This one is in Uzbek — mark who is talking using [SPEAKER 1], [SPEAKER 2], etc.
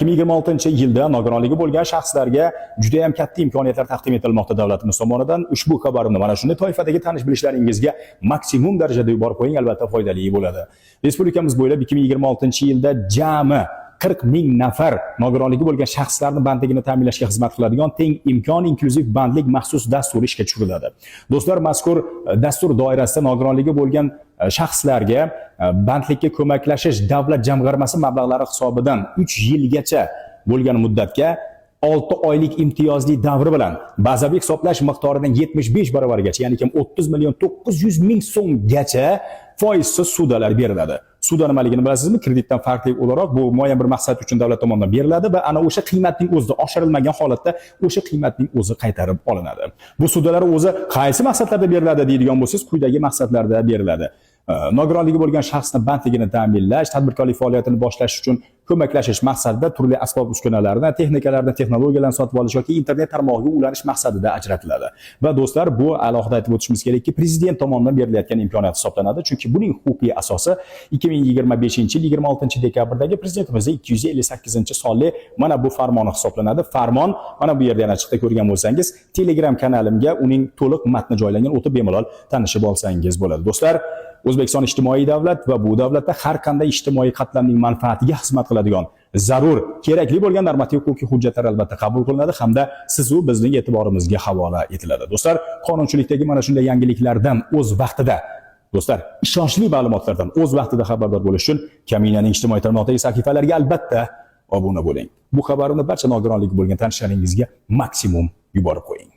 [SPEAKER 1] 2026-yilda nogironligi bo'lgan shaxslarga juda ham katta imkoniyatlar taqdim etilmoqda davlatimiz tomonidan. Ushbu xabarni mana shunday toifadagi tanish bilishlaringizga maksimum darajada yuborib qo'ying, albatta foydali bo'ladi. Respublikamiz bo'ylab 2026-yilda jami 40 ming nafar nogironligi bo'lgan shaxslarni bandligini ta'minlashga xizmat qiladigan teng imkon inklyuziv bandlik maxsus dasturi ishga tushiriladi. Do'stlar, mazkur dastur doirasida nogironligi bo'lgan shaxslarga bandlikka ko'maklashish davlat jamg'armasi mablag'lari hisobidan 3 yilgacha bo'lgan muddatga 6 oylik imtiyozli davri bilan bazaviy hisoblash miqdoridan 75 barobargacha, ya'ni 30 million 900 ming so'mgacha foizsiz ssudalar beriladi. Ssuda nimaligini bilasizmi? Kreditdan farqli o'laroq bu muayyan bir maqsad uchun davlat tomonidan beriladi va ana o'sha qiymatning o'zida oshirilmagan holatda o'sha qiymatning o'zi qaytarib olinadi. Bu ssudalar o'zi qaysi maqsadlarda beriladi deydigan bo'lsangiz, quyidagi maqsadlarda beriladi. Nogironligi bo'lgan shaxsni bandligini ta'minlash, tadbirkorlik faoliyatini boshlash uchun ko'maklashish maqsadida turli asbob-uskunalarni, texnikalarni, texnologiyalarni sotib olish yoki internet tarmog'iga ulanish maqsadida ajratiladi. Va do'stlar, bu alohida aytib o'tishimiz kerakki, prezident tomonidan berilayotgan imkoniyat hisoblanadi, chunki buning huquqiy asosi 2025-yil 26-dekabrdagi prezidentimizning 258-sonli mana bu farmoni hisoblanadi. Farmon mana bu yerda yana chiqda ko'rgan bo'lsangiz, Telegram kanalimga uning to'liq matni joylangan, o'tib bemalol tanishib olsangiz bo'ladi. Do'stlar, O'zbekiston ijtimoiy davlat va bu davlatda har qanday ijtimoiy qatlamning manfaatiga xizmat qiladigan zarur, kerakli bo'lgan normativ-huquqiy hujjatlar albatta qabul qilinadi hamda siz u bizning e'tiborimizga havola etiladi. Do'stlar, qonunchilikdagi mana shunday yangiliklardan o'z vaqtida, do'stlar, ishonchli ma'lumotlardan o'z vaqtida xabardor bo'lish uchun Kaminaning ijtimoiy tarmoqdagi sahifalariga albatta obuna bo'ling. Bu xabarni barcha nogironligi bo'lgan tanishlaringizga maksimum yuborib qo'ying.